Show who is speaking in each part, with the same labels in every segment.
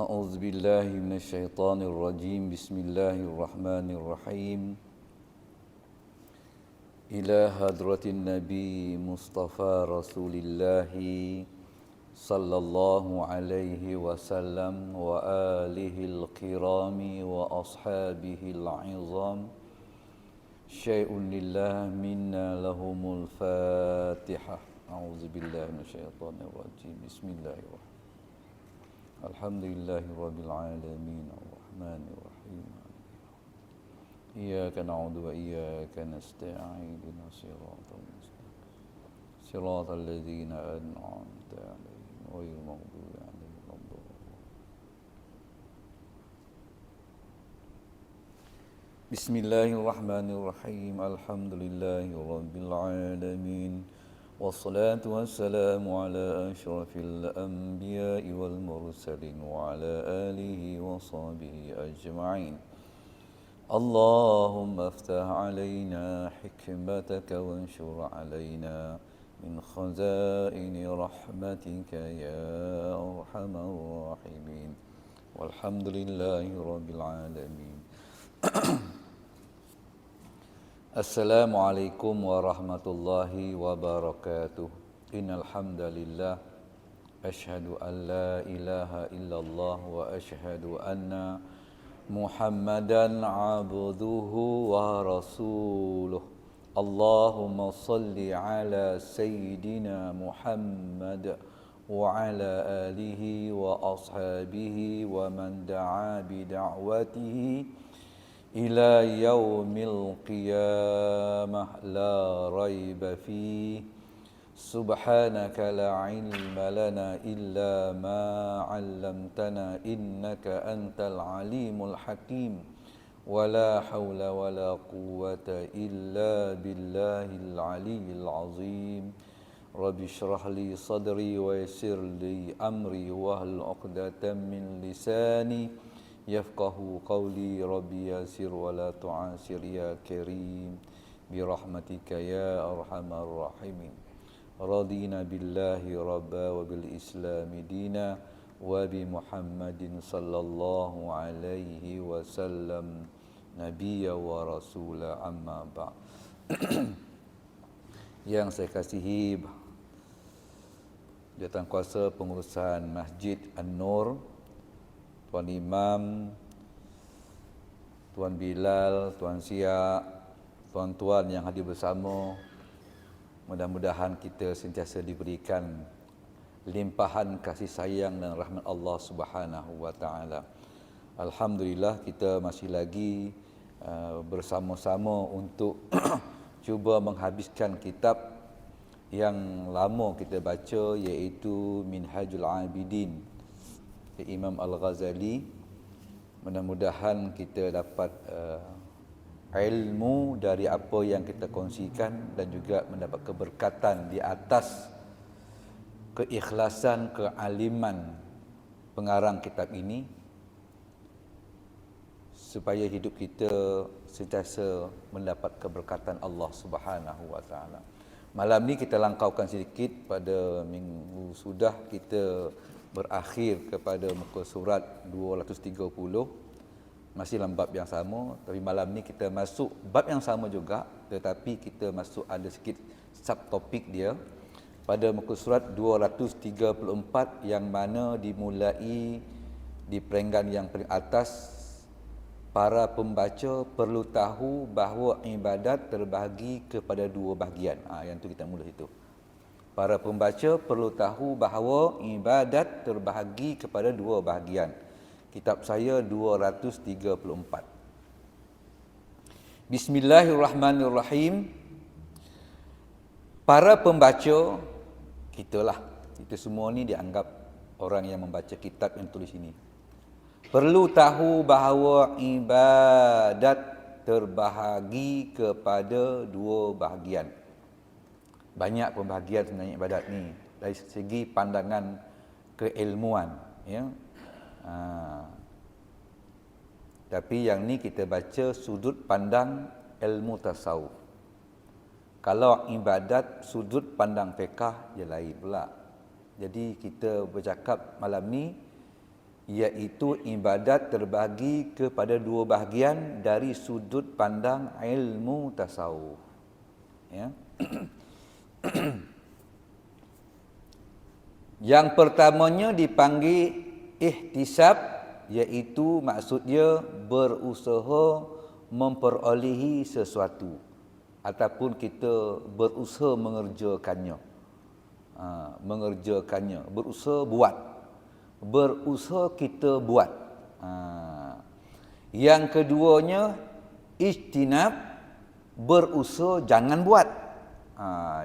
Speaker 1: أعوذ بالله من الشيطان الرجيم بسم الله الرحمن الرحيم إلى حضرة النبي مصطفى رسول الله صلى الله عليه وسلم وآله الكرام وأصحابه العظام شيء لله منا لهم الفاتحة أعوذ بالله من الشيطان الرجيم بسم الله الرحمن الرحيم الحمد لله رب العالمين الرحمن الرحيم إياك نعبد وإياك نستعين اهدنا الصراط المستقيم صراط الذين أنعمت عليهم غير المغضوب عليهم ولا الضالين بسم الله الرحمن الرحيم الحمد لله رب العالمين والصلاة والسلام على أشرف الأنبياء والمرسلين وعلى آله وصحبه أجمعين اللهم افتح علينا حكمتك وانشر علينا من خزائن رحمتك يا أرحم الراحمين والحمد لله رب العالمين Assalamualaikum warahmatullahi wabarakatuh. Innal hamdalillah asyhadu an la ilaha illallah wa asyhadu anna Muhammadan abduhu wa rasuluh. Allahumma salli ala sayyidina Muhammad wa ala alihi wa ashabihi wa man da'a bi da'watihi إلى يوم القيامة لا ريب فيه سبحانك لا علم لنا إلا ما علمتنا إنك أنت العليم الحكيم ولا حول ولا قوة إلا بالله العلي العظيم رب اشرح لي صدري ويسر لي أمري واحلل عقدة من لساني يفقه قولي ربي يسر ولا تعسر يا كريم برحمتك يا أرحم الراحمين رضينا بالله ربا وبالإسلام دينا وبمحمد صلى الله عليه وسلم نبيا ورسولا أما بعد Yang saya kasihi Jawatankuasa Pengurusan Masjid An-Nur, Tuan Imam, Tuan Bilal, Tuan Siak, tuan-tuan yang hadir bersama, mudah-mudahan kita sentiasa diberikan limpahan kasih sayang dan rahmat Allah Subhanahu wa taala. Alhamdulillah kita masih lagi bersama-sama untuk cuba menghabiskan kitab yang lama kita baca, iaitu Minhajul Abidin Imam Al-Ghazali. Mudah-mudahan kita dapat ilmu dari apa yang kita kongsikan dan juga mendapat keberkatan di atas keikhlasan, kealiman pengarang kitab ini, supaya hidup kita sentiasa mendapat keberkatan Allah Subhanahu wa taala. Malam ni kita langkaukan sedikit, pada minggu sudah kita berakhir kepada muka surat 230, masih dalam bab yang sama, tapi malam ni kita masuk bab yang sama juga, tetapi kita masuk ada sikit subtopik dia pada muka surat 234, yang mana dimulai di perenggan yang paling atas. Para pembaca perlu tahu bahawa ibadat terbahagi kepada dua bahagian. Yang tu kita mula itu. Para pembaca perlu tahu bahawa ibadat terbahagi kepada dua bahagian. Kitab saya 234. Bismillahirrahmanirrahim. Para pembaca, kita semua ni dianggap orang yang membaca kitab yang tulis ini, perlu tahu bahawa ibadat terbahagi kepada dua bahagian. Banyak pembahagian sebenarnya ibadat ni dari segi pandangan keilmuan, ya. Tapi yang ni kita baca sudut pandang ilmu tasawuf. Kalau ibadat sudut pandang fiqh, dia lain pula. Jadi kita bercakap malam ni iaitu ibadat terbagi kepada dua bahagian dari sudut pandang ilmu tasawuf. Ya. Yang pertamanya dipanggil ihtisab, iaitu maksudnya berusaha memperolehi sesuatu ataupun kita berusaha mengerjakannya. Berusaha kita buat. Yang keduanya ijtinab, berusaha jangan buat.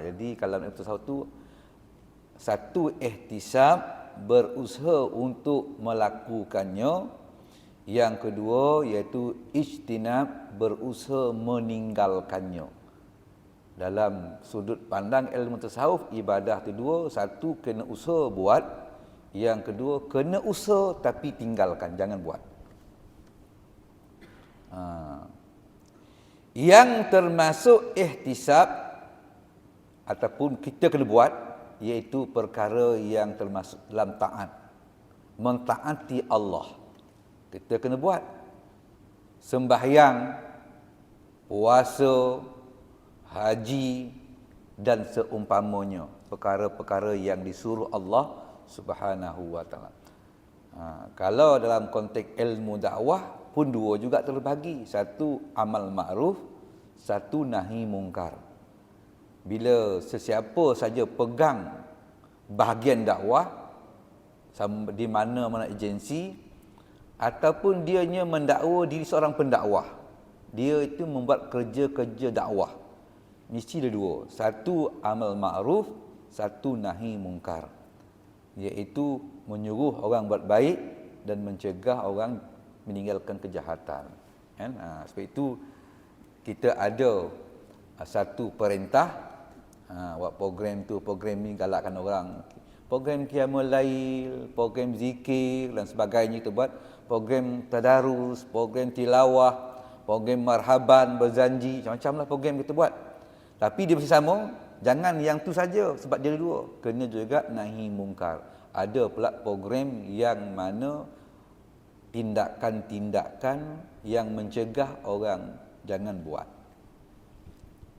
Speaker 1: Jadi kalau itu satu ihtisab, berusaha untuk melakukannya. Yang kedua iaitu ijtinab, berusaha meninggalkannya. Dalam sudut pandang ilmu tasawuf, ibadah itu dua. Satu, kena usaha buat. Yang kedua, kena usaha tapi tinggalkan, jangan buat. Yang termasuk ihtisab ataupun kita kena buat, iaitu perkara yang termasuk dalam taat. Mentaati Allah, kita kena buat. Sembahyang, puasa, haji dan seumpamanya, perkara-perkara yang disuruh Allah Subhanahu wa taala. Kalau dalam konteks ilmu dakwah pun dua juga terbagi, satu amal ma'ruf, satu nahi mungkar. Bila sesiapa saja pegang bahagian dakwah di mana-mana agensi ataupun dianya mendakwa diri seorang pendakwah, dia itu membuat kerja-kerja dakwah, mesti ada dua. Satu amal ma'ruf, satu nahi mungkar, iaitu menyuruh orang buat baik dan mencegah orang meninggalkan kejahatan. Kan? Sebab itu kita ada satu perintah, buat program tu, program ni galakkan orang, program qiyamul lail, program zikir dan sebagainya. Kita buat program tadarus, program tilawah, program marhaban, berjanji, macam-macam lah program kita buat. Tapi dia mesti sama, jangan yang tu saja sebab dia ada dua, kena juga nahi mungkar. Ada pula program yang mana tindakan-tindakan yang mencegah orang jangan buat.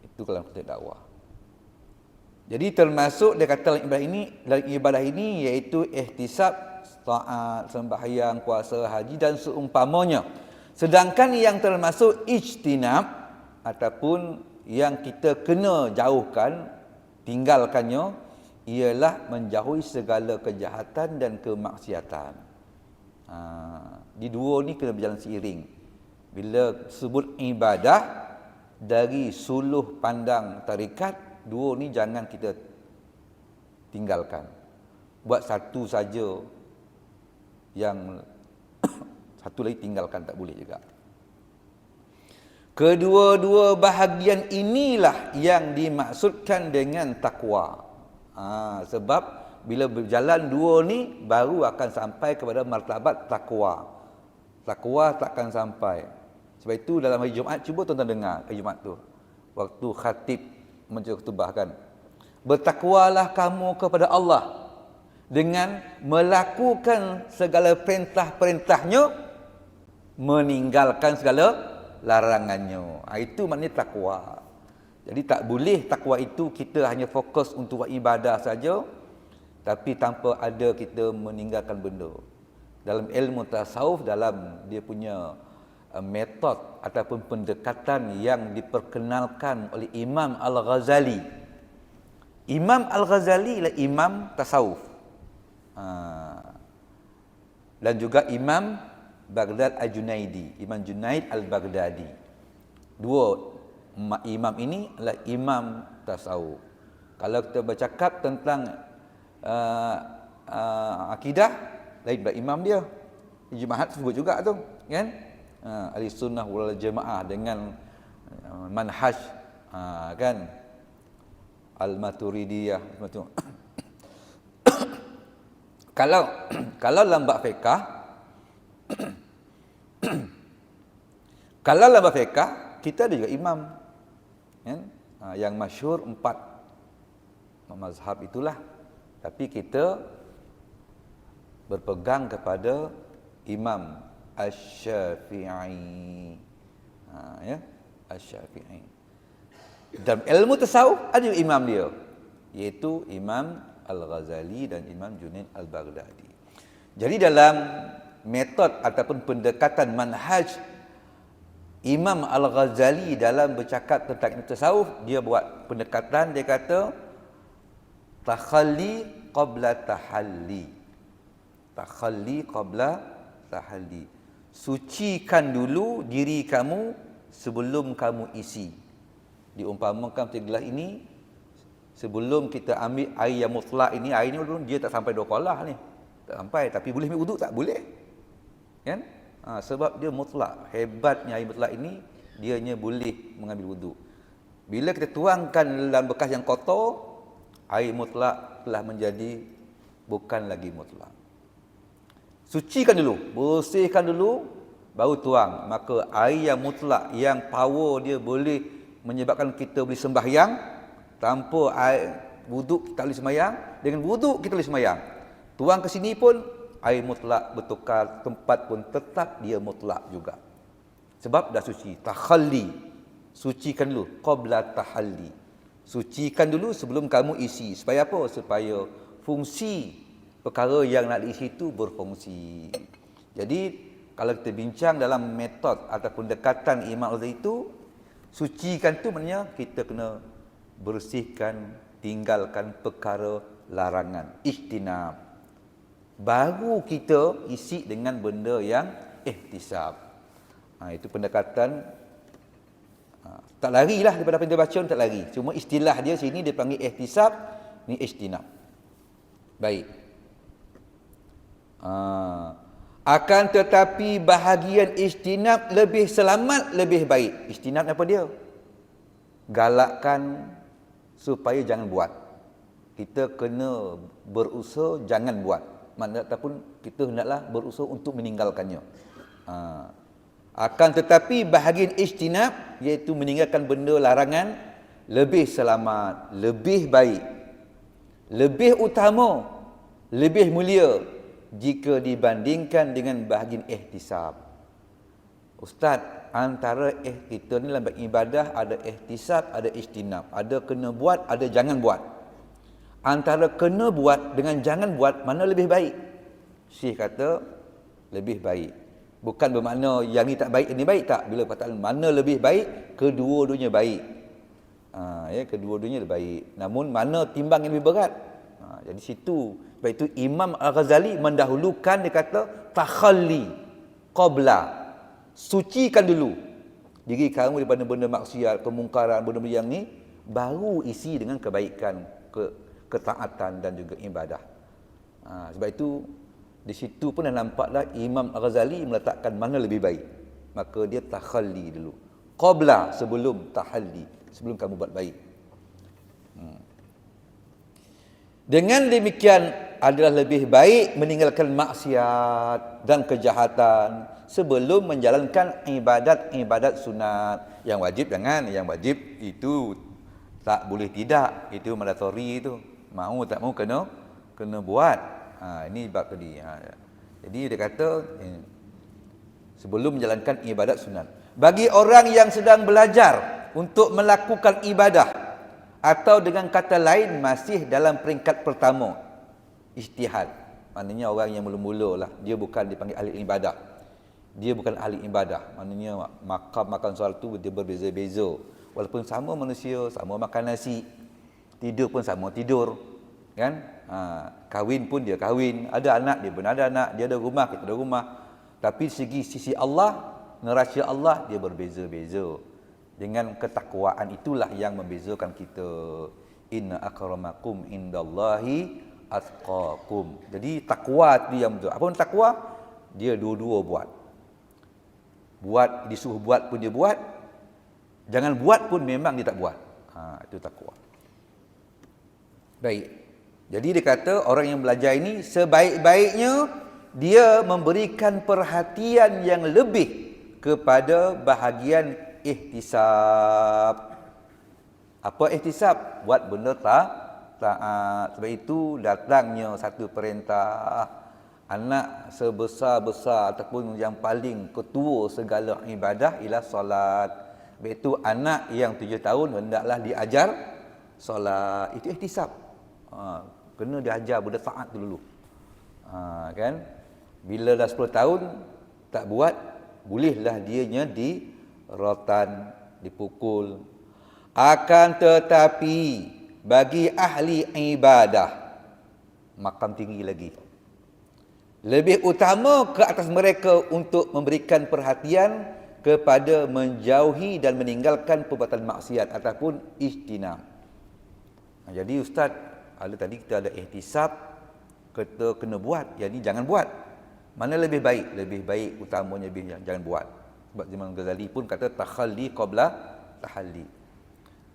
Speaker 1: Itu kalau kita dakwah. Jadi termasuk dia kata dalam ibadah ini iaitu ihtisab, taat, sembahyang, puasa, haji dan seumpamanya. Sedangkan yang termasuk ijtinab ataupun yang kita kena jauhkan, tinggalkannya, ialah menjauhi segala kejahatan dan kemaksiatan. Di dua ni kena berjalan seiring. Bila sebut ibadah dari suluh pandang tarikat, dua ni jangan kita tinggalkan. Buat satu saja, yang satu lagi tinggalkan tak boleh juga. Kedua-dua bahagian inilah yang dimaksudkan dengan takwa. Sebab bila berjalan dua ni baru akan sampai kepada martabat takwa. Takwa takkan sampai. Sebab itu dalam hari Jumaat, cuba tuan-tuan dengar hari Jumaat tu, waktu khatib menjadi khutbah kan, bertakwalah kamu kepada Allah dengan melakukan segala perintah-perintahnya, meninggalkan segala larangannya. Itu maknanya takwa. Jadi tak boleh takwa itu kita hanya fokus untuk buat ibadah saja, tapi tanpa ada kita meninggalkan benda. Dalam ilmu tasawuf, dalam dia punya metod ataupun pendekatan yang diperkenalkan oleh Imam Al-Ghazali. Imam Al-Ghazali ialah imam tasawuf. Dan juga Imam Baghdad Al-Junaidi, Imam Junaid Al-Baghdadi. Dua imam ini adalah imam tasawuf. Kalau kita bercakap tentang akidah, lain pula imam dia. Jumaat sebut juga tu, kan? Ahli sunnah wal jamaah dengan manhaj, kan? Al-Maturidiyah macam tu. Kalau dalam bab fiqh, kalau dalam bab fiqh kita ada juga imam, kan? Yang masyhur 4 mazhab itulah. Tapi kita berpegang kepada Imam Asy-Syafi'i. Ya, Asy-Syafi'i. Dalam ilmu tasawuf ada imam dia, iaitu Imam Al-Ghazali dan Imam Junaid Al-Baghdadi. Jadi dalam metod ataupun pendekatan manhaj Imam Al-Ghazali dalam bercakap tentang ilmu tasawuf, dia buat pendekatan, dia kata takhalli qabla tahalli. Takhalli qabla tahalli. Sucikan dulu diri kamu sebelum kamu isi. Diumpamakan macam gelas ini, sebelum kita ambil air yang mutlak ini, air ni dia tak sampai 2 kolah ni. Tak sampai, tapi boleh ambil wuduk tak? Boleh. Kan? Sebab dia mutlak. Hebatnya air mutlak ini, dianya boleh mengambil wuduk. Bila kita tuangkan dalam bekas yang kotor, air mutlak telah menjadi bukan lagi mutlak. Sucikan dulu, bersihkan dulu, baru tuang. Maka air yang mutlak, yang power dia boleh menyebabkan kita boleh sembahyang, tanpa air wuduk kita boleh sembahyang, dengan wuduk kita boleh sembahyang. Tuang ke sini pun air mutlak bertukar tempat pun tetap dia mutlak juga. Sebab dah suci. Takhalli. Sucikan dulu qabla tahalli. Sucikan dulu sebelum kamu isi. Supaya apa? Supaya fungsi perkara yang nak diisi itu berfungsi. Jadi kalau kita bincang dalam metod ataupun pendekatan Imam Al-Ghazali itu, sucikan tu maknanya kita kena bersihkan, tinggalkan perkara larangan, ijtinab. Baru kita isi dengan benda yang ihtisab. Itu pendekatan. Tak larilah daripada apa yang dia baca, tak lari. Cuma istilah dia sini dia panggil ihtisab, ni ijtinab. Baik. Akan tetapi bahagian ijtinab lebih selamat, lebih baik. Ijtinab apa dia? Galakkan supaya jangan buat. Kita kena berusaha jangan buat. Ataupun kita hendaklah berusaha untuk meninggalkannya. Akan tetapi bahagian ijtinab, iaitu meninggalkan benda larangan, lebih selamat, lebih baik, lebih utama, lebih mulia jika dibandingkan dengan bahagian ihtisab. Ustaz, antara kita ni dalam ibadah ada ihtisab, ada ijtinab. Ada kena buat, ada jangan buat. Antara kena buat dengan jangan buat, mana lebih baik? Syekh kata lebih baik. Bukan bermakna yang ni tak baik, ini baik tak. Bila perkataan mana lebih baik, kedua-duanya baik. Kedua-duanya baik. Namun mana timbang yang lebih berat? Jadi situ. Sebab itu Imam Al-Ghazali mendahulukan, dia kata takhalli qabla. Sucikan dulu diri kamu daripada benda maksiat, kemungkaran, benda-benda yang ni, baru isi dengan kebaikan, ketaatan dan juga ibadah. Sebab itu di situ pun dah nampaklah Imam Al-Ghazali meletakkan mana lebih baik. Maka dia takhalli dulu. Qabla, sebelum tahalli, sebelum kamu buat baik. Dengan demikian adalah lebih baik meninggalkan maksiat dan kejahatan sebelum menjalankan ibadat-ibadat sunat. Yang wajib jangan, yang wajib itu tak boleh tidak, itu mandatori itu. Mau tak mau kena buat. Ini bab tadi. Jadi dia kata sebelum menjalankan ibadat sunat. Bagi orang yang sedang belajar untuk melakukan ibadah, atau dengan kata lain masih dalam peringkat pertama, ijtihad. Maknanya orang yang mula-mula lah, dia bukan dipanggil ahli ibadah. Dia bukan ahli ibadah. Maknanya makan soal tu dia berbeza-beza. Walaupun sama manusia, sama makan nasi, tidur pun sama tidur, kan? Kahwin pun dia kahwin, ada anak dia pun ada anak, dia ada rumah kita ada rumah. Tapi sisi Allah, neraca Allah dia berbeza-beza. Dengan ketakwaan itulah yang membezakan kita. Inna akramakum indallahi atqakum. Jadi takwa itu yang betul. Apa pun takwa, dia dua-dua buat. Buat, disuruh buat pun dia buat. Jangan buat pun memang dia tak buat. Itu takwa. Baik. Jadi dia kata orang yang belajar ini sebaik-baiknya dia memberikan perhatian yang lebih kepada bahagian ihtisab. Apa ihtisab? Buat benda taat. Sebab itu datangnya satu perintah anak sebesar-besar ataupun yang paling ketua segala ibadah ialah solat. Iaitu anak yang 7 tahun hendaklah diajar solat. Itu ihtisab. Kena diajar budak saat tu dulu. Kan? Bila dah 10 tahun tak buat, bolehlah dianya di rotan, dipukul. Akan tetapi bagi ahli ibadah makam tinggi lagi. Lebih utama ke atas mereka untuk memberikan perhatian kepada menjauhi dan meninggalkan perbuatan maksiat ataupun ijtinab. Jadi ustaz, ada tadi kita ada ihtisab, kita kena buat, jadi jangan buat. Mana lebih baik? Lebih baik utamanya jangan buat. Sebab Imam Ghazali pun kata takhalli qabla tahalli.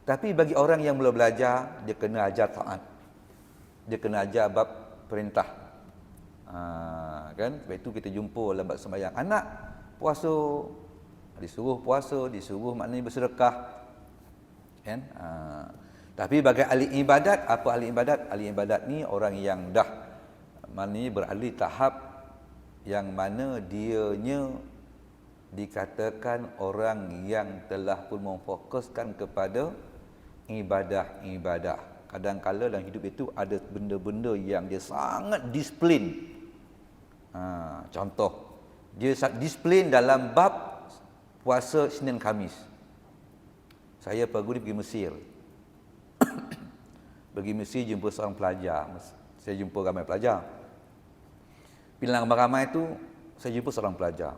Speaker 1: Tapi bagi orang yang belum belajar, dia kena ajar taat. Dia kena ajar bab perintah. Kan? Sebab itu kita jumpa dalam bab sembahyang. Anak puasa, disuruh puasa, disuruh maknanya bersedekah. Kan? Tapi bagi ahli ibadat, apa ahli ibadat? Ahli ibadat ni orang yang dah maknanya berada di tahap yang mana dianya dikatakan orang yang telah pun memfokuskan kepada ibadah-ibadah. Kadang-kala dalam hidup itu ada benda-benda yang dia sangat disiplin. Contoh, dia disiplin dalam bab puasa Isnin Khamis. Saya pergi Mesir. Pergi Mesir jumpa seorang pelajar. Saya jumpa ramai pelajar. Bila ramai-ramai itu, saya jumpa seorang pelajar.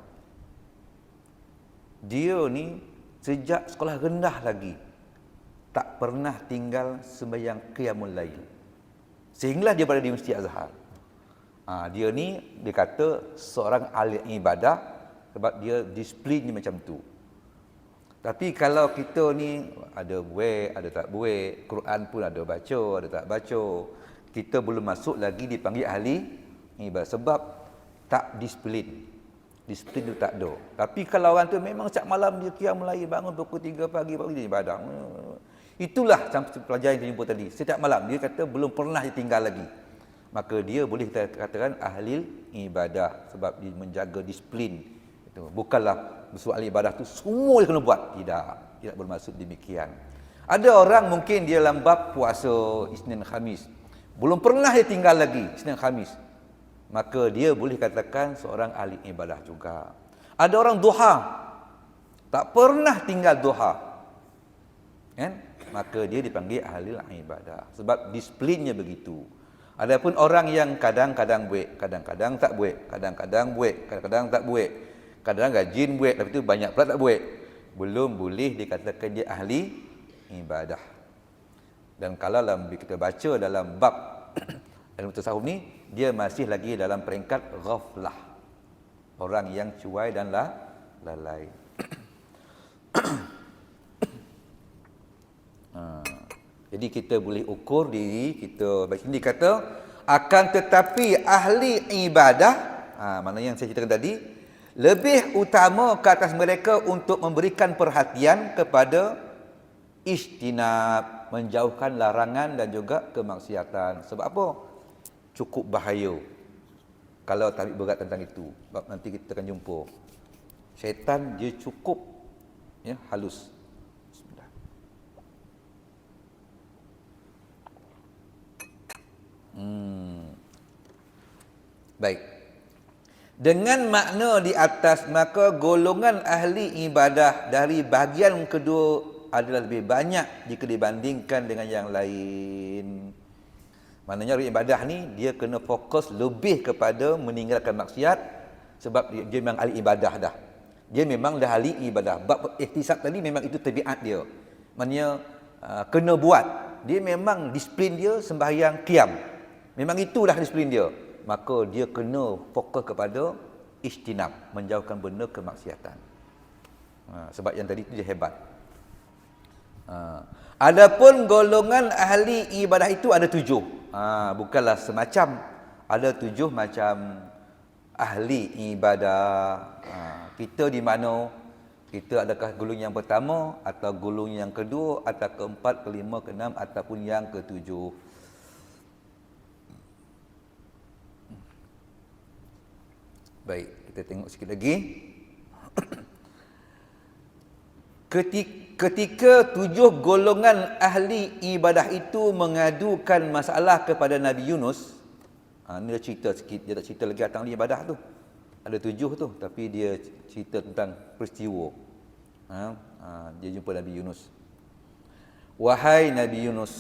Speaker 1: Dia ni sejak sekolah rendah lagi tak pernah tinggal sembahyang qiyamul lail. Sehinggalah dia berada di Masjid Azhar. Dia ni dia kata seorang ahli ibadah sebab dia disiplinnya macam tu. Tapi kalau kita ni ada buat, ada tak buat, Quran pun ada baca, ada tak baca, kita belum masuk lagi dipanggil ahli ibadah sebab tak disiplin. Disiplin tu tak ada. Tapi kalau orang tu memang setiap malam dia qiyamul lail, bangun pukul 3 pagi baru dia ibadah. Itulah pelajar yang kita jumpa tadi. Setiap malam dia kata belum pernah dia tinggal lagi. Maka dia boleh kita katakan ahli ibadah sebab dia menjaga disiplin. Itu bukanlah soal ibadah tu semua dia kena buat. Tidak bermaksud demikian. Ada orang mungkin dia dalam bab puasa Isnin Khamis, belum pernah dia tinggal lagi Isnin Khamis. Maka dia boleh katakan seorang ahli ibadah juga. Ada orang duha, tak pernah tinggal duha. Kan? Maka dia dipanggil ahli ibadah sebab disiplinnya begitu. Adapun orang yang kadang-kadang buat, kadang-kadang tak buat, kadang-kadang buat, kadang-kadang tak buat, kadang rajin buat tapi tu banyak pula tak buat, belum boleh dikatakan dia ahli ibadah. Dan kalau kita baca dalam bab ilmu tasawuf ni, dia masih lagi dalam peringkat ghaflah, orang yang cuai dan lalai. Jadi kita boleh ukur diri kita. Baik, ini kata akan tetapi ahli ibadah, mana yang saya ceritakan tadi, lebih utama ke atas mereka untuk memberikan perhatian kepada ijtinab, menjauhkan larangan dan juga kemaksiatan. Sebab apa? Cukup bahaya kalau tarik berat tentang itu. Sebab nanti kita akan jumpa syaitan dia cukup halus. Bismillah. Baik. Dengan makna di atas, maka golongan ahli ibadah dari bahagian kedua adalah lebih banyak jika dibandingkan dengan yang lain. Maknanya ahli ibadah ni dia kena fokus lebih kepada meninggalkan maksiat sebab dia memang ahli ibadah dah. Dia memang dah ahli ibadah. Bab ihtisab tadi memang itu tabiat dia. Maknanya kena buat. Dia memang disiplin dia sembahyang qiyam. Memang itulah disiplin dia. Maka dia kena fokus kepada ijtinab, menjauhkan benda kemaksiatan. Sebab yang tadi itu dia hebat. Adapun golongan ahli ibadah itu ada 7. Bukanlah semacam, ada 7 macam ahli ibadah. Kita di mana? Kita adakah golongan yang pertama atau golongan yang kedua atau keempat, kelima, keenam ataupun yang ketujuh? Baik, kita tengok sikit lagi. Ketika 7 golongan ahli ibadah itu mengadukan masalah kepada Nabi Yunus, ni dia cerita sikit, dia tak cerita lagi tentang ahli ibadah tu. Ada 7 tu, tapi dia cerita tentang peristiwa. Dia jumpa Nabi Yunus. Wahai Nabi Yunus,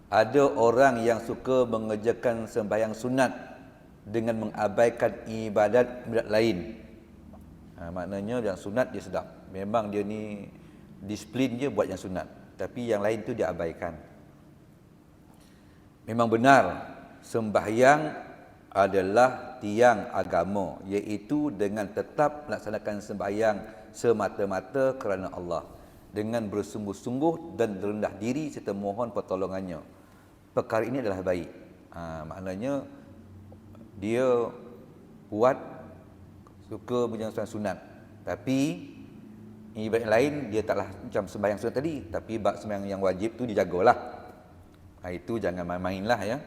Speaker 1: ada orang yang suka mengerjakan sembahyang sunat dengan mengabaikan ibadat lain. Maknanya yang sunat dia sedap. Memang dia ni disiplin je buat yang sunat, tapi yang lain tu dia abaikan. Memang benar sembahyang adalah tiang agama, iaitu dengan tetap melaksanakan sembahyang semata-mata kerana Allah, dengan bersungguh-sungguh dan rendah diri serta mohon pertolongannya. Perkara ini adalah baik. Maknanya dia buat suka menjalankan sunat, tapi ibadat lain dia taklah macam sembahyang sunat tadi, tapi bab sembahyang yang wajib tu dijagalah. Itu jangan main-main lah ya.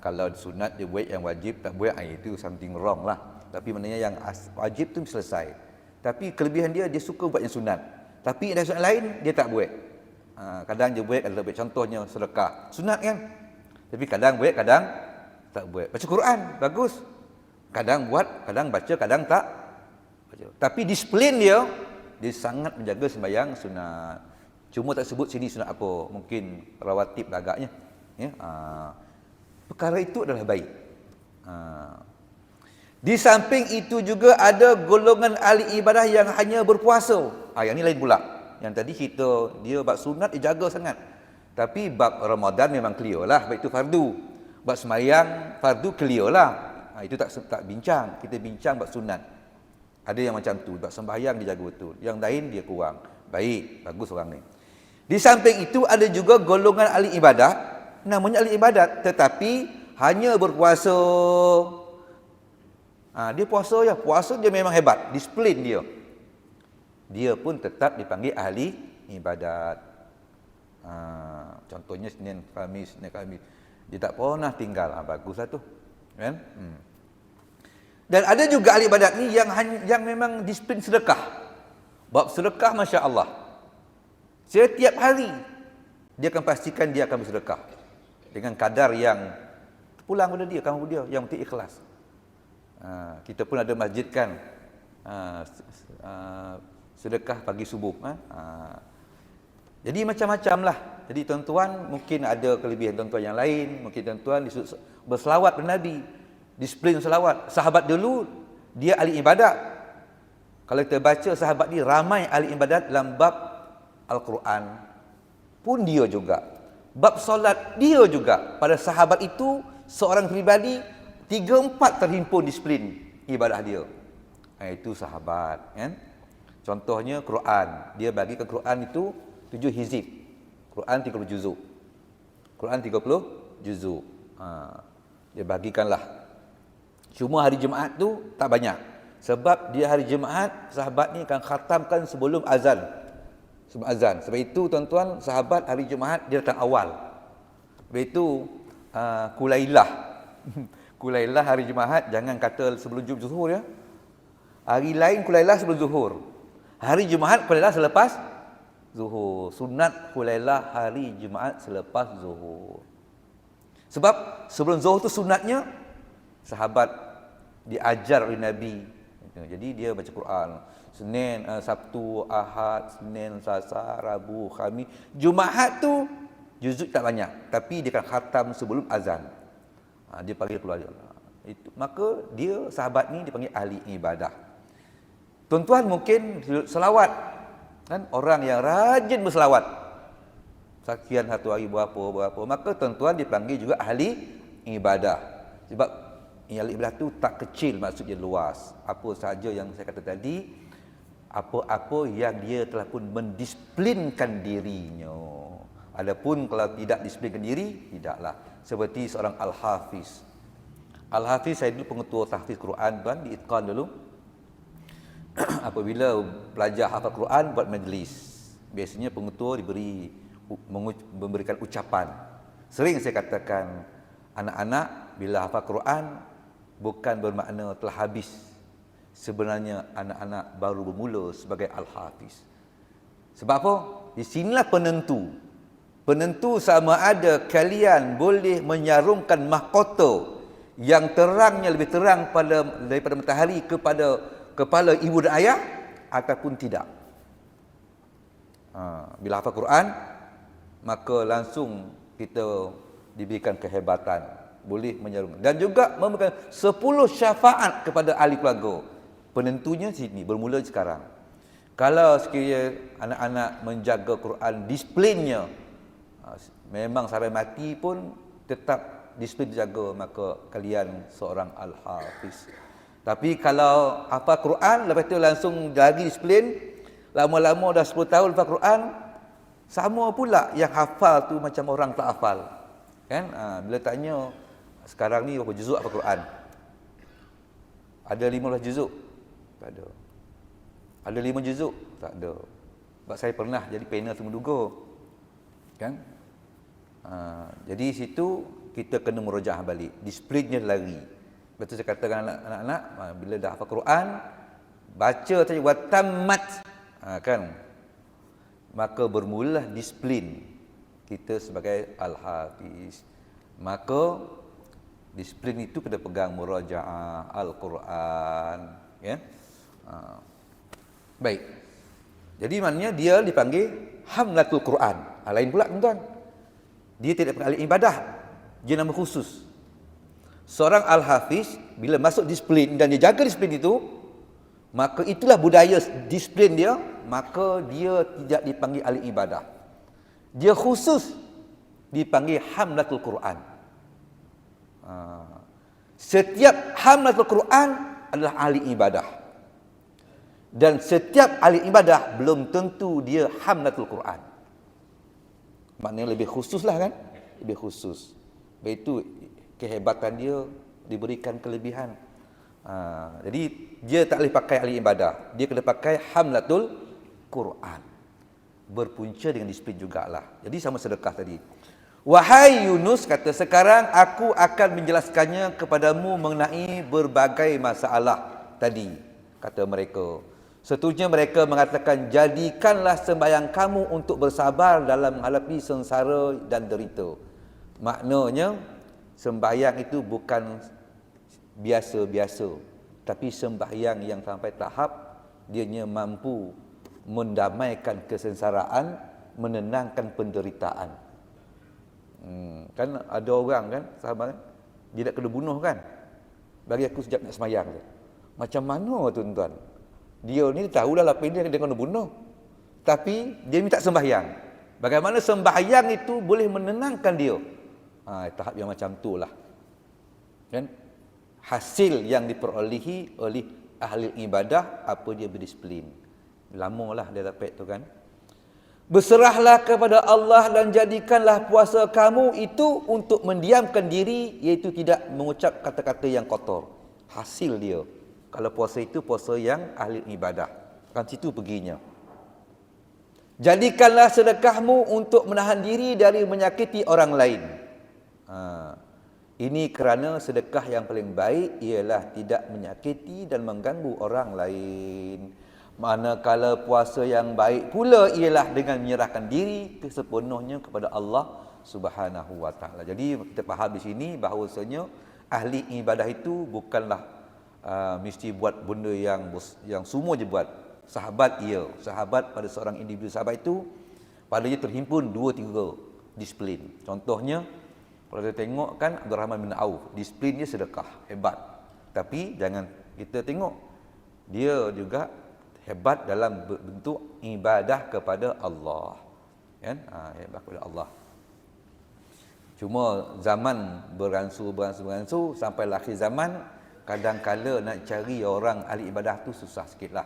Speaker 1: Kalau sunat dia buat, yang wajib tak buat, itu something wrong lah. Tapi maknanya yang wajib tu selesai. Tapi kelebihan dia suka buat yang sunat, tapi ada sunat lain dia tak buat. Kadang dia buat, kadang tak buat. Contohnya sedekah, sunat kan, tapi kadang buat, kadang tak buat. Baca Quran, bagus, kadang buat, kadang baca, kadang tak baca. Tapi disiplin dia sangat menjaga sembahyang sunat. Cuma tak sebut sini sunat apa, mungkin rawatib agaknya ya. Perkara itu adalah baik. Di samping itu juga ada golongan ahli ibadah yang hanya berpuasa. Yang ni lain pula. Yang tadi cerita dia bab sunat dia jaga sangat, tapi bab Ramadan memang clear lah, baik itu fardu. Bab sembahyang fardu clear lah. Itu tak bincang. Kita bincang bab sunat. Ada yang macam tu, bab sembahyang dia jaga betul, yang lain dia kurang. Baik, bagus orang ni. Di samping itu ada juga golongan ahli ibadah, namanya ahli ibadat, tetapi hanya berpuasa. Dia puasa ya, puasa dia memang hebat, disiplin dia. Dia pun tetap dipanggil ahli ibadat. Contohnya Senin Khamis. Dia tak pernah tinggal. Baguslah tu. Kan? Dan ada juga ahli ibadat ni yang memang disiplin sedekah. Bab sedekah Masya Allah, setiap hari dia akan pastikan dia akan bersedekah dengan kadar yang pulang pada dia, kamu dia yang penting ikhlas. Kita pun ada masjid kan, sedekah pagi subuh. Jadi macam-macam lah. Jadi tuan-tuan mungkin ada kelebihan tuan-tuan yang lain. Mungkin tuan-tuan berselawat kepada Nabi, disiplin selawat. Sahabat dulu dia ahli ibadat. Kalau kita baca sahabat ni ramai ahli ibadat dalam bab Al-Quran pun dia juga. Bab solat dia juga. Pada sahabat itu seorang pribadi 3-4 terhimpun disiplin ibadah dia. Itu sahabat kan. Contohnya Quran, dia bagikan Quran itu 7 hizib. Quran 30 juzuk. Quran 30 juzuk. Dia bagikanlah. Cuma hari Jumaat tu tak banyak. Sebab dia hari Jumaat sahabat ni akan khatamkan sebelum azan. Sebelum azan. Sebab itu tuan-tuan, sahabat hari Jumaat dia datang awal. Sebab itu Kulailah. Kulailah hari Jumaat jangan kata sebelum zuhur ya. Hari lain Kulailah sebelum zuhur. Hari Jumaat Kulailah selepas zuhur. Sunat Kulailah hari Jumaat selepas zuhur. Sebab sebelum zuhur tu sunatnya sahabat diajar oleh Nabi. Jadi dia baca Quran Senin, Sabtu, Ahad, Senin, Selasa, Rabu, Khamis. Jumaat tu juzuk tak banyak, tapi dia akan khatam sebelum azan. Dia panggil keluar itu. Maka dia sahabat ni dipanggil ahli ibadah. Tuan-tuan mungkin selawat kan, orang yang rajin berselawat. Sekian satu hari berapa, maka tuan-tuan dipanggil juga ahli ibadah. Sebab ahli ibadah tu tak kecil, maksudnya luas. Apa sahaja yang saya kata tadi, apa-apa yang dia telah pun mendisiplinkan dirinya. Adapun kalau tidak disiplinkan diri, tidaklah. Seperti seorang Al-Hafiz. Al-Hafiz saya dulu pengetua tahfiz Quran tuan, di Itqan dulu. Apabila pelajar hafal Quran buat majlis, biasanya pengetua memberikan ucapan. Sering saya katakan, anak-anak bila hafal Quran bukan bermakna telah habis. Sebenarnya anak-anak baru bermula sebagai Al-Hafiz. Sebab apa? Di sinilah penentu. Penentu sama ada kalian boleh menyarungkan mahkota yang terangnya lebih terang daripada matahari kepada kepala ibu dan ayah ataupun tidak. Bila hafal Quran, maka langsung kita diberikan kehebatan, boleh menyarungkan. Dan juga memberikan 10 syafaat kepada ahli keluarga. Penentunya sini, bermula sekarang. Kalau sekiranya anak-anak menjaga Quran, disiplinnya, memang sampai mati pun tetap disiplin dijaga, maka kalian seorang Al-Hafiz. Tapi kalau hafal Quran, lepas tu langsung lagi disiplin, lama-lama dah 10 tahun hafal Quran, sama pula yang hafal tu macam orang tak hafal. Kan? Bila tanya, sekarang ni berapa juzuk hafal Quran? Ada 15 juzuk? Tak ada. Ada 5 juzuk? Tak ada. Sebab saya pernah jadi panel temuduga. Kan? Jadi situ kita kena merujaah balik. Disiplinnya lari. Betul saya katakan anak-anak, bila dah hafal Quran, baca saja watammat, kan? Maka bermula disiplin kita sebagai Al-Hafiz. Maka disiplin itu kita pegang murajaah Al-Quran, ya. Baik. Jadi maknanya dia dipanggil Hamlatul Quran. Lain pula tuan-tuan. Dia tidak panggil ibadah. Dia nama khusus. Seorang Al-Hafiz bila masuk disiplin dan dia jaga disiplin itu, maka itulah budaya disiplin dia, maka dia tidak dipanggil ahli ibadah. Dia khusus dipanggil Hamlatul Quran. Setiap Hamlatul Quran adalah ahli ibadah. Dan setiap ahli ibadah belum tentu dia Hamlatul Quran. Maknanya lebih khususlah kan? Lebih khusus. Itu kehebatan dia diberikan kelebihan. Jadi dia tak boleh pakai ahli ibadah. Dia kena pakai Hamlatul Quran. Berpunca dengan disiplin jugalah. Jadi sama sedekah tadi. Wahai Yunus, kata, sekarang aku akan menjelaskannya kepadamu mengenai berbagai masalah tadi. Kata mereka. Seterusnya mereka mengatakan, jadikanlah sembahyang kamu untuk bersabar dalam menghadapi sengsara dan derita. Maknanya, sembahyang itu bukan biasa-biasa, tapi sembahyang yang sampai tahap dianya mampu mendamaikan kesengsaraan, menenangkan penderitaan. Kan ada orang kan, sahabat kan, dia nak kena bunuh kan, bagi aku sekejap nak sembahyang. Macam mana tuan-tuan? Dia ni tahulah apa dia kena bunuh, tapi dia minta sembahyang. Bagaimana sembahyang itu boleh menenangkan dia? Tahap yang macam tu lah. Kan? Hasil yang diperolehi oleh ahli ibadah, apa dia berdisiplin. Lamalah dia dapat tu kan. Berserahlah kepada Allah dan jadikanlah puasa kamu itu untuk mendiamkan diri, iaitu tidak mengucap kata-kata yang kotor. Hasil dia. Kalau puasa itu puasa yang ahli ibadah. Kan situ perginya. Jadikanlah sedekahmu untuk menahan diri dari menyakiti orang lain. Ini kerana sedekah yang paling baik ialah tidak menyakiti dan mengganggu orang lain. Manakala puasa yang baik pula ialah dengan menyerahkan diri sepenuhnya kepada Allah Subhanahu wa taala. Jadi kita faham di sini bahawasanya ahli ibadah itu bukanlah mesti buat benda yang semua je buat. Sahabat sahabat pada seorang individu sahabat itu padanya terhimpun 2-3 disiplin. Contohnya kalau kita tengok kan Abdul Rahman bin Auf, disiplinnya sedekah, hebat. Tapi jangan kita tengok dia juga hebat dalam bentuk ibadah kepada Allah. Kan? Hebat kepada Allah. Cuma zaman beransur sampai akhir zaman, kadang-kala nak cari orang ahli ibadah tu susah sikitlah.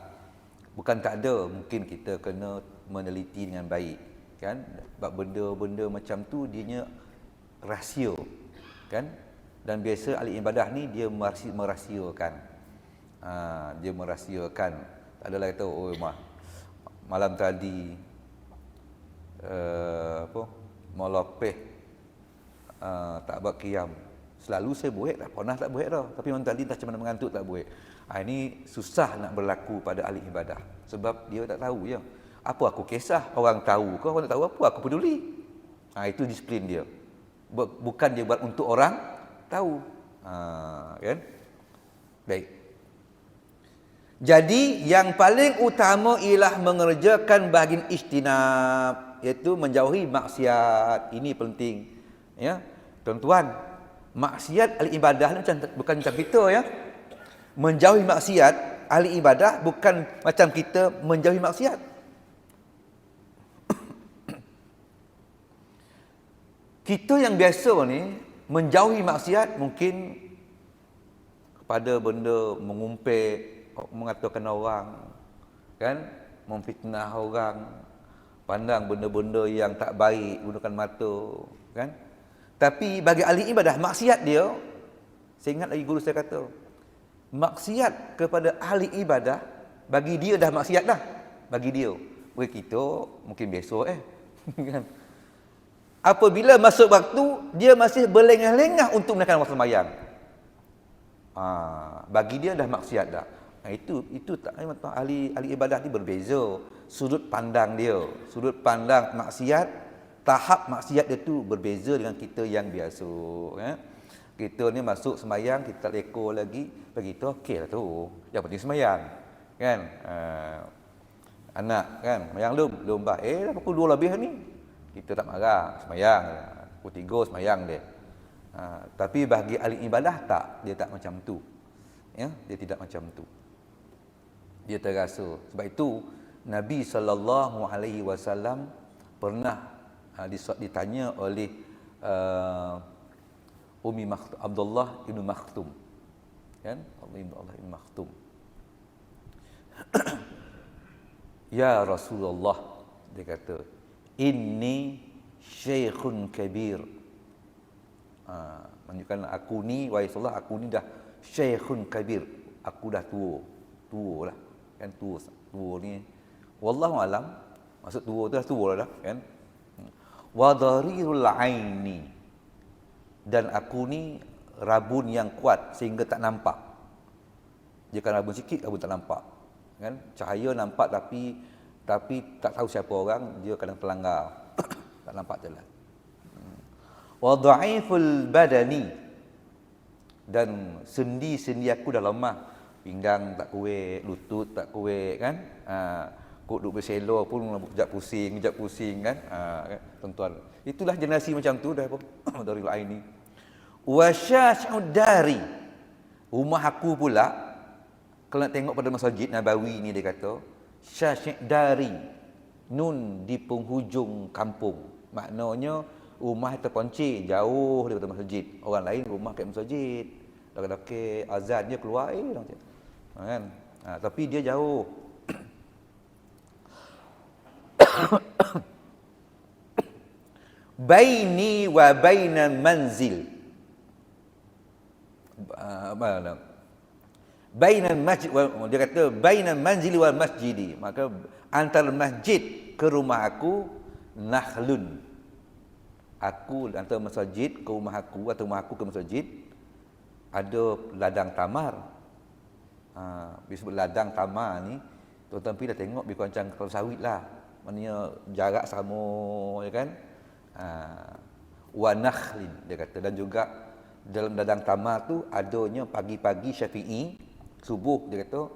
Speaker 1: Bukan tak ada, mungkin kita kena meneliti dengan baik, kan? Sebab benda-benda macam tu dianya rahsia, kan? Dan biasa ahli ibadah ni dia merahsiakan. Dia merahsiakan. Tak adalah kata, oh malam tadi molopeh tak buat qiyam. Selalu saya buat, tak pernah tak buat dah. Tapi orang tadi tak macam mana mengantuk tak buat. Ini susah nak berlaku pada ahli ibadah. Sebab dia tak tahu je. Apa aku kisah, orang tahu ke orang tak tahu apa, aku peduli. Itu disiplin dia. Bukan dia buat untuk orang tahu. Kan? Baik. Jadi yang paling utama ialah mengerjakan bahagian ijtinab, iaitu menjauhi maksiat. Ini penting. Ya, tuan-tuan, maksiat ahli ibadah ni bukan macam kita ya. Menjauhi maksiat ahli ibadah bukan macam kita menjauhi maksiat. Kita yang biasa ni menjauhi maksiat mungkin kepada benda mengumpet, mengatakan orang, kan, memfitnah orang, pandang benda-benda yang tak baik, gunakan mata, kan. Tapi bagi ahli ibadah maksiat dia, saya ingat lagi guru saya kata, maksiat kepada ahli ibadah bagi dia dah maksiat dah, bagi dia. Bagi kita mungkin besok kan. Apabila masuk waktu, dia masih berlengah-lengah untuk menaikkan waktu sembahyang. Bagi dia dah maksiat dah. Itu tak ahli ibadah ni berbeza. Sudut pandang dia, sudut pandang maksiat, tahap maksiat dia tu berbeza dengan kita yang biasa. Kita ni masuk sembahyang, kita tak lekor lagi, bagi kita okey lah tu. Yang penting sembahyang. Kan? Anak kan, sembahyang lomba. Dah pukul 2 lebih ni. Kita tak marah, sembahyang. Pukul 3 sembahyang dia. Tapi bagi ahli ibadah tak, dia tak macam tu. Ya, dia tidak macam tu. Dia terasa. Sebab itu Nabi SAW pernah ditanya oleh Abdullah ibn Makhtum. Kan? Abdullah ibn Makhtum. Ya Rasulullah, dia kata, inni syekhun kabir. Menunjukkan aku ni, wahai Rasulullah, aku ni dah syekhun kabir. Aku dah tua lah. Kan tua ni. Wallahu alam, maksud tua tu dah tua lah kan. Wa dharirul aini. Dan aku ni rabun yang kuat sehingga tak nampak. Jika rabun sikit, rabun tak nampak. Kan? Cahaya nampak tapi tak tahu siapa orang, dia kadang terlanggar. Tak nampak jalan. Wa dha'iful badani. Dan sendi-sendi aku dah lemah. Pinggang tak kuat, lutut tak kuat kan. Kok duduk berselo pun kejap pusing kan. Tuan-tuan. Itulah generasi macam tu dah dari lain ni. Wa syash'ud dari. Rumah aku pula, kalau nak tengok pada masjid Nabawi ni dia kata, Syashik dari, nun di penghujung kampung. Maknanya rumah terpencil jauh daripada masjid. Orang lain rumah kat masjid, dekat-dekat azan dia keluar kan. Tapi dia jauh. Baini wa baina manzil. Bainal masjid, dia kata bainal manzili wal masjidi, maka antara masjid ke rumah aku nakhlun. Aku antara masjid ke rumah aku atau rumah aku ke masjid ada ladang tamar. Disebut ladang tamar ni, tuan-tuan pergi dah tengok lebih kurang macam kelapa sawit lah. Maknanya jarak sama ya kan. Wa nakhlin dia kata, dan juga dalam ladang tamar tu adanya pagi-pagi Syafi'i subuh dia kata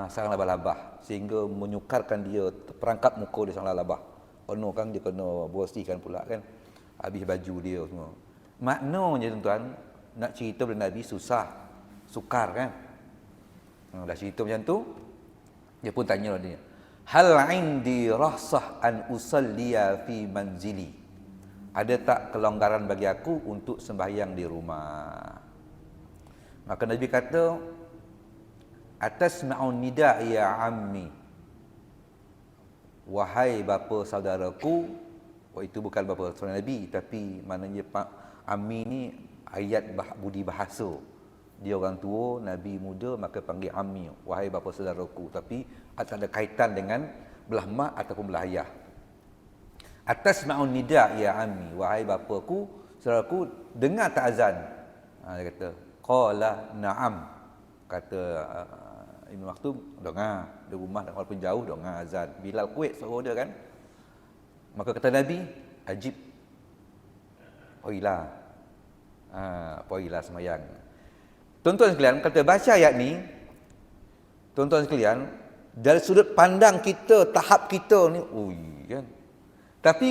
Speaker 1: sarang labah-labah sehingga menyukarkan dia perangkap muka dia sarang labah. Kena kan dia kena bersihkan pula kan. Habis baju dia semua. Maknanya tuan-tuan, nak cerita pada Nabi susah, sukar kan. Dah cerita macam tu, dia pun tanya dia, hal indi rahsah an usalliya fi manzili. Ada tak kelonggaran bagi aku untuk sembahyang di rumah? Maka Nabi kata, atasma'un nida' ya ammi. Wahai bapa saudaraku. Itu bukan bapa saudara Nabi, tapi maknanya Pak Ammi ni ayat budi bahasa. Dia orang tua, Nabi muda, maka panggil Ammi, wahai bapa saudaraku. Tapi tak ada kaitan dengan belah mak ataupun belah ayah. Atasma'un nida' ya ammi, wahai bapaku, saudaraku, dengar tak azan. Dia kata, qala na'am. Kata Ibn Maktum, dengar. Di rumah walaupun jauh, dengar azan. Bilal kuat suruh dia kan. Maka kata Nabi, ajib. Poilah. Poilah semayang. Tuan-tuan sekalian, kata baca ayat ni, tuan-tuan sekalian, dari sudut pandang kita, tahap kita ni, kan. Tapi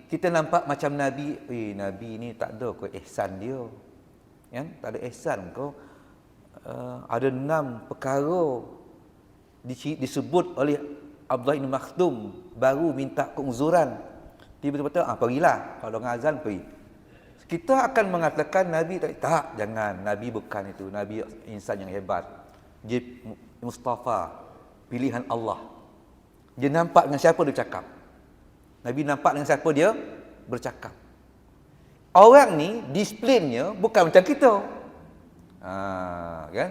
Speaker 1: kita nampak macam Nabi, Nabi ni tak ada ke ihsan dia. Kan? Tak ada ihsan kau. Ada 6 perkara disebut oleh Abdullah bin Maktum, baru minta keungzuran. Tiba-tiba kata, pergilah. Kalau dengan azan, pergi. Kita akan mengatakan Nabi tak, jangan. Nabi bukan itu. Nabi insan yang hebat. Dia Mustafa, pilihan Allah. Dia nampak dengan siapa dia bercakap. Nabi nampak dengan siapa dia bercakap. Orang ni disiplinnya bukan macam kita. Kan?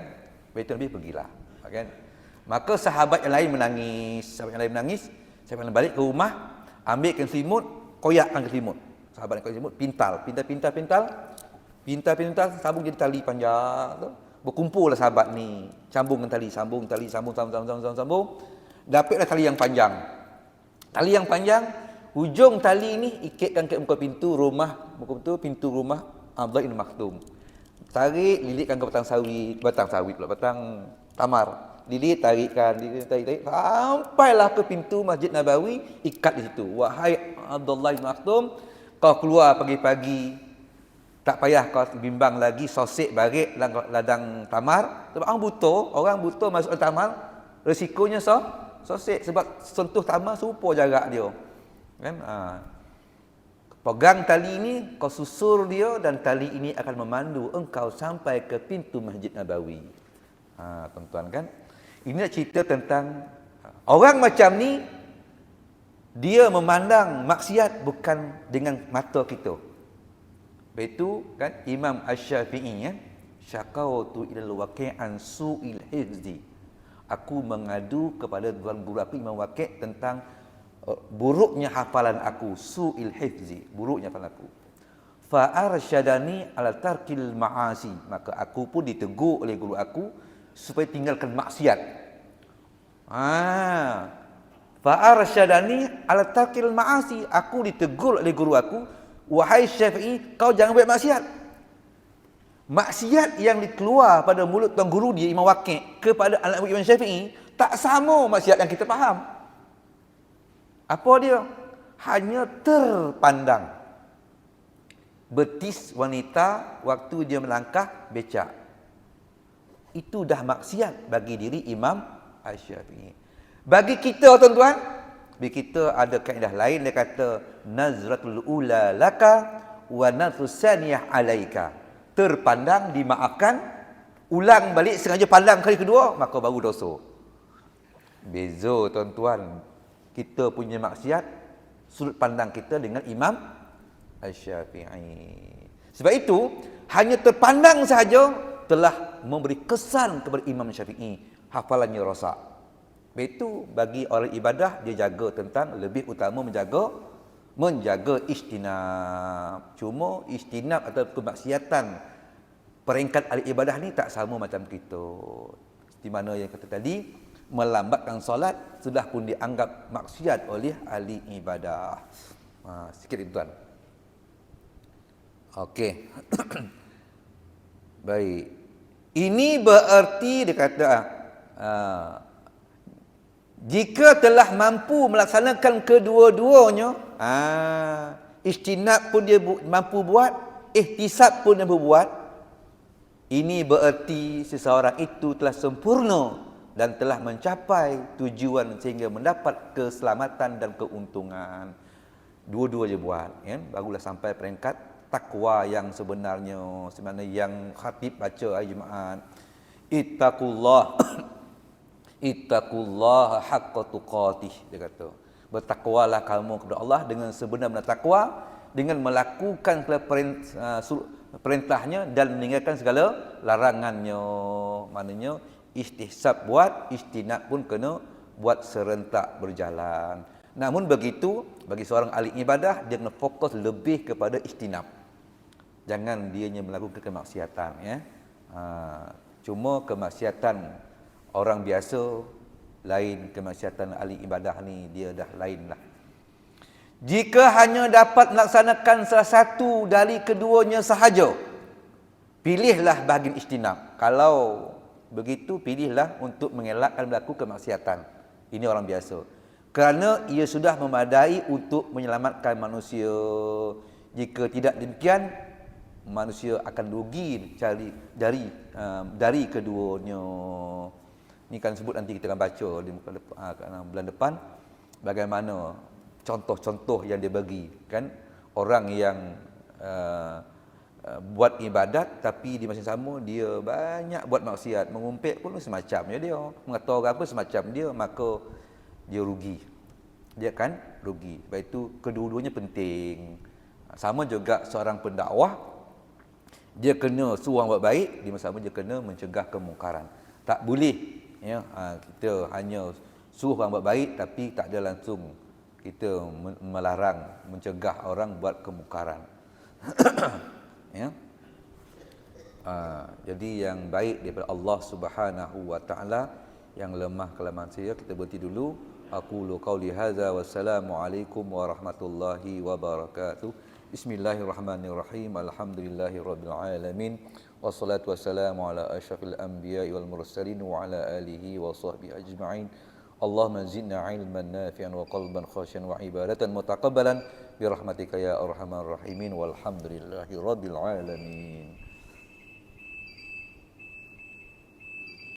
Speaker 1: Betul Nabi pergilah. Kan? Maka sahabat yang lain menangis, sahabat yang lain balik ke rumah, ambilkan selimut, koyakkan ke selimut. Sahabat yang koyak selimut, pintal, sambung jadi tali panjang tu. Berkumpullah sahabat ni, sambungkan tali, sambung. Dapatlah tali yang panjang. Tali yang panjang, hujung tali ni ikatkan ke muka pintu rumah Abdullah bin Maktum. Tarik, lilitkan ke batang tamar. Lilit, tarikkan, tarik. Sampailah ke pintu Masjid Nabawi, ikat di situ. Wahai Abdullah bin Maktum, kau keluar pagi-pagi, tak payah kau bimbang lagi sosek barik ladang tamar. Sebab orang buta masuk ke tamar, resikonya sosek. Sebab sentuh tamar serupa jarak dia. Kan? Pegang tali ini, kau susur dia dan tali ini akan memandu engkau sampai ke pintu Masjid Nabawi. Tuan-tuan kan? Ini nak cerita tentang orang macam ni, dia memandang maksiat bukan dengan mata kita. Itu kan Imam Asy-Syafi'i ya, syaqautu ilal waqi'an su'il hifzi. Aku mengadu kepada tuan guru aku Imam Waqi' tentang buruknya hafalan aku, su'il hifzi, buruknya hafalan aku. Fa arsyadani ala tarkil ma'asi, maka aku pun ditegur oleh guru aku supaya tinggalkan maksiat. Fa arsyadani ala tarkil ma'asi, aku ditegur oleh guru aku, wahai Syafi'i, kau jangan buat maksiat. Maksiat yang dikeluar pada mulut tuan guru dia Imam Waqi' kepada anak Imam Syafi'i tak sama maksiat yang kita faham. Apa dia? Hanya terpandang betis wanita waktu dia melangkah becak. Itu dah maksiat bagi diri Imam Asy-Syafi'i. Bagi kita tuan-tuan, bagi kita ada kaedah lain, dia kata nazratul ula laka wa nazrus saniyah alaika. Terpandang dimaafkan, ulang balik sengaja pandang kali kedua maka baru dosa. Beza tuan-tuan, kita punya maksiat sudut pandang kita dengan Imam Asy-Syafi'i. Sebab itu hanya terpandang sahaja telah memberi kesan kepada Imam Syafi'i, hafalannya rosak. Itu bagi orang ibadah, dia jaga tentang lebih utama menjaga istinab. Cuma istinab atau kemaksiatan peringkat ahli ibadah ni tak sama macam kita. Di mana yang kata tadi, melambatkan solat sudah pun dianggap maksiat oleh ahli ibadah. Sikit itu tuan. Okey. Baik. Ini bererti dia kata jika telah mampu melaksanakan kedua-duanya, istinab pun dia mampu buat, ihtisab pun dia berbuat, ini bererti seseorang itu telah sempurna dan telah mencapai tujuan sehingga mendapat keselamatan dan keuntungan. Dua-dua je buat, kan? Barulah sampai peringkat takwa yang sebenarnya yang khatib baca hari Jumaat. Ittaqullah haqqa tuqatih, dia kata. Bertakwalah kamu kepada Allah dengan sebenar-benar takwa, dengan melakukan perintahnya dan meninggalkan segala larangannya. Maknanya istihsab buat, istinab pun kena buat serentak berjalan. Namun begitu, bagi seorang ahli ibadah, dia kena fokus lebih kepada istinab. jangan dianya melakukan kemaksiatan, ya. Cuma kemaksiatan orang biasa lain, kemaksiatan ahli ibadah ni dia dah lain lah. Jika hanya dapat melaksanakan salah satu dari keduanya sahaja, pilihlah bahagian ijtinab. Kalau begitu, pilihlah untuk mengelakkan berlaku kemaksiatan. Ini orang biasa. Kerana ia sudah memadai untuk menyelamatkan manusia. Jika tidak demikian, manusia akan rugi dari keduanya. Ini kan sebut nanti kita akan baca di muka bulan depan bagaimana contoh-contoh yang dia bagi, kan, orang yang buat ibadat tapi di masa sama dia banyak buat maksiat, mengumpet pun semacamnya dia, mengata orang pun semacam dia, maka dia rugi. Dia kan rugi. Sebab itu kedua-duanya penting. Sama juga seorang pendakwah, dia kena suruh orang buat baik, di masa sama dia kena mencegah kemungkaran. Tak boleh, ya, kita hanya suruh orang buat baik tapi tak ada langsung kita melarang, mencegah orang buat kemungkaran. Ya. Jadi yang baik daripada Allah Subhanahu wa taala, yang lemah kelemahan saya, kita berhenti dulu. Aqulu qauli hadza wassalamu alaikum warahmatullahi wabarakatuh. Bismillahirrahmanirrahim. Alhamdulillahirabbil alamin. Wassalatu wassalamu ala asyrafil anbiya'i wal mursalin wa ala alihi wa sahbihi ajma'in. Allahumma zidna ilman nafi'an wa qalban khashian wa ibadatan mutaqabbalan bi rahmatika ya arhamar rahimin walhamdulillahi rabbil alamin.